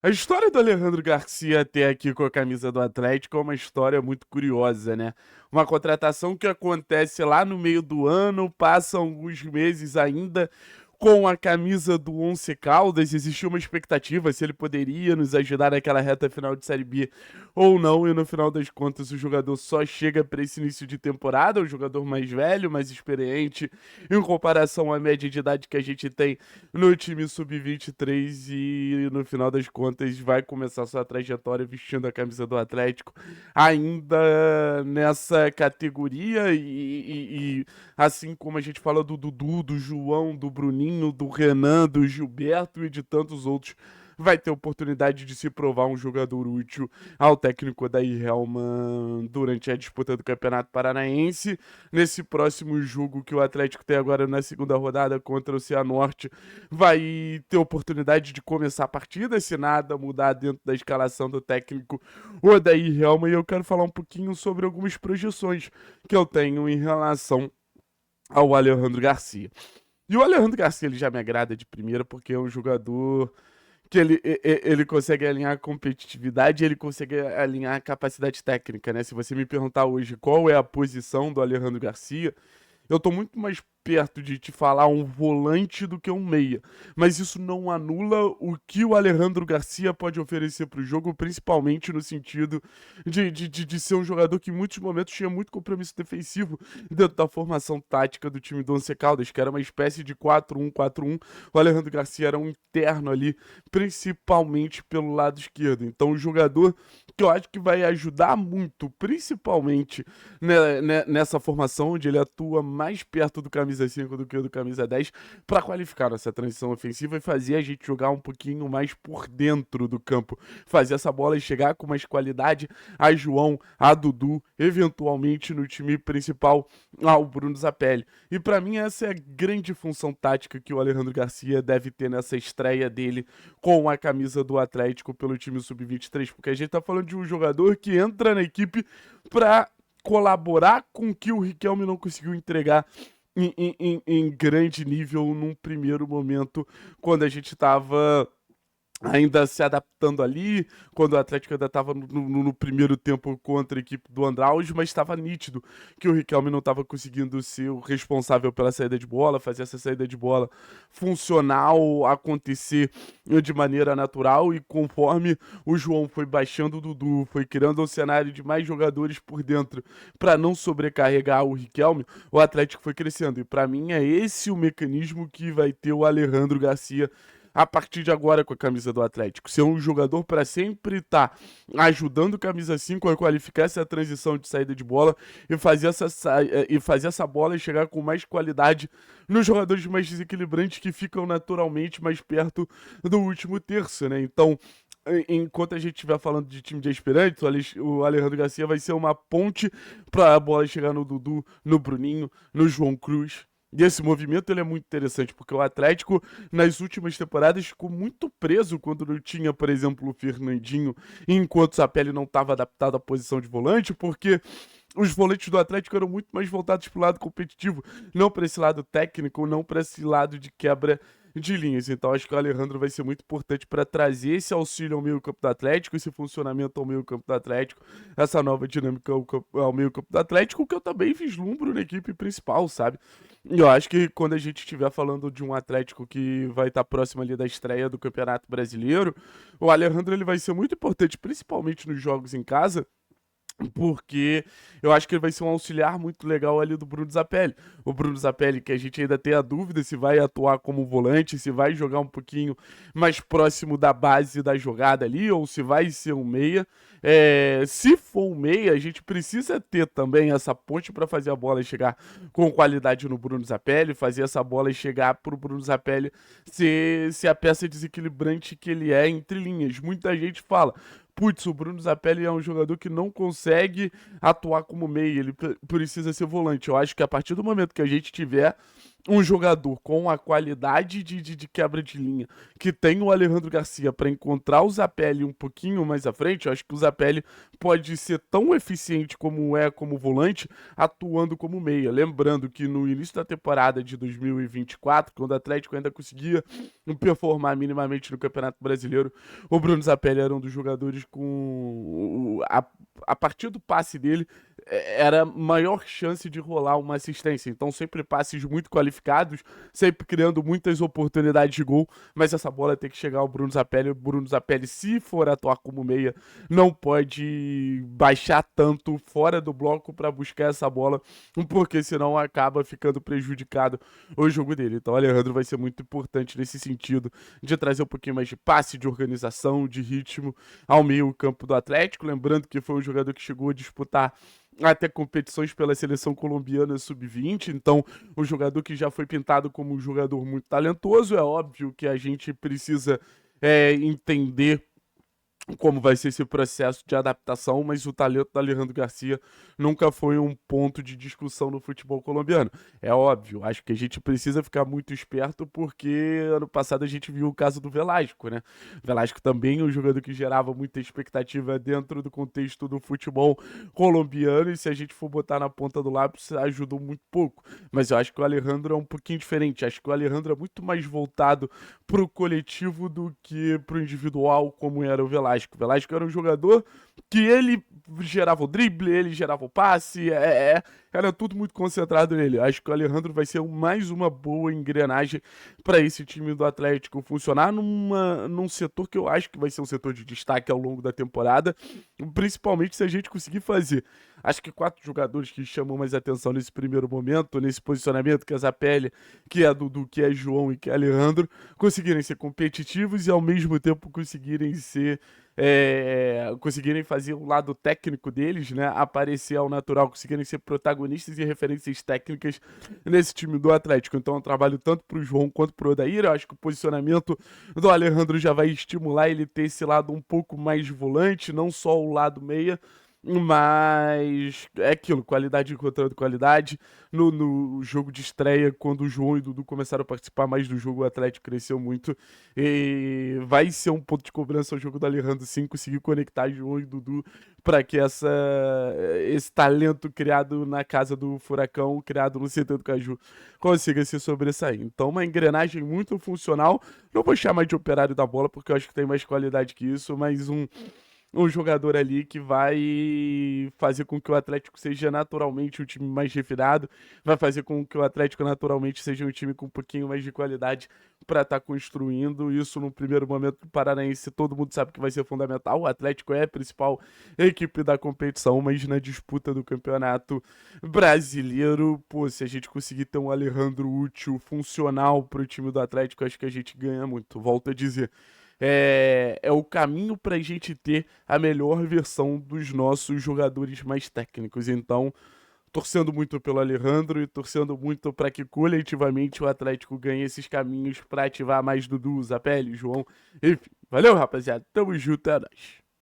A história do Alejandro Garcia até aqui com a camisa do Atlético é uma história muito curiosa, né? Uma contratação que acontece lá no meio do ano, passa alguns meses ainda com a camisa do Once Caldas. Existia uma expectativa se ele poderia nos ajudar naquela reta final de Série B ou não, e no final das contas o jogador só chega para esse início de temporada, o jogador mais velho, mais experiente, em comparação à média de idade que a gente tem no time sub-23, e no final das contas vai começar sua trajetória vestindo a camisa do Atlético ainda nessa categoria e assim como a gente fala do Dudu, do João, do Bruninho, do Renan, do Gilberto e de tantos outros, vai ter oportunidade de se provar um jogador útil ao técnico Odair Hellmann durante a disputa do Campeonato Paranaense. Nesse próximo jogo que o Atlético tem agora na segunda rodada contra o Cianorte, vai ter oportunidade de começar a partida, se nada mudar dentro da escalação do técnico Odair Hellmann. E eu quero falar um pouquinho sobre algumas projeções que eu tenho em relação ao Alejandro Garcia. E o Alejandro Garcia ele já me agrada de primeira porque é um jogador que ele consegue alinhar a competitividade e ele consegue alinhar a capacidade técnica, né? Se você me perguntar hoje qual é a posição do Alejandro Garcia, eu tô muito mais perto de te falar um volante do que um meia. Mas isso não anula o que o Alejandro Garcia pode oferecer pro jogo, principalmente no sentido de ser um jogador que em muitos momentos tinha muito compromisso defensivo dentro da formação tática do time do Once Caldas, que era uma espécie de 4-1-4-1. O Alejandro Garcia era um interno ali, principalmente pelo lado esquerdo. Então, o jogador que eu acho que vai ajudar muito, principalmente nessa formação, onde ele atua mais perto do camisa 5 do que do camisa 10, para qualificar nossa transição ofensiva e fazer a gente jogar um pouquinho mais por dentro do campo, fazer essa bola chegar com mais qualidade a João, a Dudu, eventualmente no time principal ao Bruno Zapelli. E para mim essa é a grande função tática que o Alejandro Garcia deve ter nessa estreia dele com a camisa do Atlético pelo time sub-23, porque a gente tá falando de um jogador que entra na equipe para colaborar com o que o Riquelme não conseguiu entregar em grande nível num primeiro momento, quando a gente estava ainda se adaptando ali, quando o Atlético ainda estava no primeiro tempo contra a equipe do Andraus, mas estava nítido que o Riquelme não estava conseguindo ser o responsável pela saída de bola, fazer essa saída de bola funcional, acontecer de maneira natural, e conforme o João foi baixando o Dudu, foi criando um cenário de mais jogadores por dentro para não sobrecarregar o Riquelme, o Atlético foi crescendo, e para mim é esse o mecanismo que vai ter o Alejandro Garcia a partir de agora com a camisa do Atlético. Ser um jogador para sempre estar ajudando o camisa 5 a qualificar essa transição de saída de bola e fazer essa bola chegar com mais qualidade nos jogadores mais desequilibrantes que ficam naturalmente mais perto do último terço, né? Então, enquanto a gente estiver falando de time de aspirantes, o Alejandro Garcia vai ser uma ponte para a bola chegar no Dudu, no Bruninho, no João Cruz. E esse movimento ele é muito interessante, porque o Atlético, nas últimas temporadas, ficou muito preso quando não tinha, por exemplo, o Fernandinho, enquanto o Sapelli não estava adaptado à posição de volante, porque os volantes do Atlético eram muito mais voltados para o lado competitivo, não para esse lado técnico, não para esse lado de quebra de linhas. Então acho que o Alejandro vai ser muito importante para trazer esse auxílio ao meio-campo do Atlético, esse funcionamento ao meio-campo do Atlético, essa nova dinâmica ao meio-campo do Atlético, que eu também vislumbro na equipe principal, sabe? E eu acho que quando a gente estiver falando de um Atlético que vai estar próximo ali da estreia do Campeonato Brasileiro, o Alejandro ele vai ser muito importante, principalmente nos jogos em casa, porque eu acho que ele vai ser um auxiliar muito legal ali do Bruno Zapelli. O Bruno Zapelli, que a gente ainda tem a dúvida se vai atuar como volante, se vai jogar um pouquinho mais próximo da base da jogada ali, ou se vai ser um meia. Se for um meia, a gente precisa ter também essa ponte para fazer a bola chegar com qualidade no Bruno Zapelli, fazer essa bola chegar para o Bruno Zapelli ser a peça desequilibrante que ele é entre linhas. Muita gente fala, putz, o Bruno Zapelli é um jogador que não consegue atuar como meia, ele precisa ser volante. Eu acho que a partir do momento que a gente tiver um jogador com a qualidade de quebra de linha que tem o Alejandro Garcia para encontrar o Zapelli um pouquinho mais à frente, eu acho que o Zapelli pode ser tão eficiente como é como volante, atuando como meia. Lembrando que no início da temporada de 2024, quando o Atlético ainda conseguia performar minimamente no Campeonato Brasileiro, o Bruno Zapelli era um dos jogadores com a partir do passe dele era maior chance de rolar uma assistência. Então, sempre passes muito qualificados, sempre criando muitas oportunidades de gol. Mas essa bola tem que chegar ao Bruno Zapelli. O Bruno Zapelli, se for atuar como meia, não pode baixar tanto fora do bloco para buscar essa bola, porque senão acaba ficando prejudicado o jogo dele. Então, o Alejandro vai ser muito importante nesse sentido de trazer um pouquinho mais de passe, de organização, de ritmo ao meio-campo do Atlético. Lembrando que foi um jogador que chegou a disputar até competições pela seleção colombiana sub-20, então um jogador que já foi pintado como um jogador muito talentoso. É óbvio que a gente precisa entender como vai ser esse processo de adaptação, mas o talento do Alejandro Garcia nunca foi um ponto de discussão no futebol colombiano. É óbvio, acho que a gente precisa ficar muito esperto porque ano passado a gente viu o caso do Velasco, né? Velasco também é um jogador que gerava muita expectativa dentro do contexto do futebol colombiano e se a gente for botar na ponta do lápis ajudou muito pouco. Mas eu acho que o Alejandro é um pouquinho diferente, acho que o Alejandro é muito mais voltado pro coletivo do que pro individual como era o Velasco. O Velasco era um jogador que ele gerava o drible, ele gerava o passe, era tudo muito concentrado nele. Acho que o Alejandro vai ser mais uma boa engrenagem para esse time do Atlético funcionar num setor que eu acho que vai ser um setor de destaque ao longo da temporada, principalmente se a gente conseguir fazer. Acho que 4 jogadores que chamam mais atenção nesse primeiro momento, nesse posicionamento, que é Zapelli, que é Dudu, que é João e que é Alejandro, conseguirem ser competitivos e ao mesmo tempo conseguirem fazer o lado técnico deles, né, aparecer ao natural, conseguirem ser protagonistas e referências técnicas nesse time do Atlético. Então é um trabalho tanto pro João quanto pro Odair. Eu acho que o posicionamento do Alejandro já vai estimular ele ter esse lado um pouco mais volante, não só o lado meia, mas é aquilo, qualidade encontrando qualidade. No jogo de estreia, quando o João e o Dudu começaram a participar mais do jogo, o Atlético cresceu muito. E vai ser um ponto de cobrança o jogo do Alejandro, sim, conseguir conectar João e Dudu para que esse talento criado na casa do Furacão, criado no CT do Caju, consiga se sobressair. Então, uma engrenagem muito funcional. Não vou chamar de operário da bola, porque eu acho que tem mais qualidade que isso, mas um jogador ali que vai fazer com que o Atlético seja naturalmente um time mais refinado, vai fazer com que o Atlético naturalmente seja um time com um pouquinho mais de qualidade para estar construindo isso no primeiro momento do Paranaense. Todo mundo sabe que vai ser fundamental. O Atlético é a principal equipe da competição, mas na disputa do Campeonato Brasileiro, pô, se a gente conseguir ter um Alejandro útil, funcional para o time do Atlético, acho que a gente ganha muito. Volto a dizer, é o caminho para a gente ter a melhor versão dos nossos jogadores mais técnicos. Então, torcendo muito pelo Alejandro e torcendo muito para que coletivamente o Atlético ganhe esses caminhos para ativar mais Dudu, Zapelli, João, enfim. Valeu, rapaziada. Tamo junto, é nóis.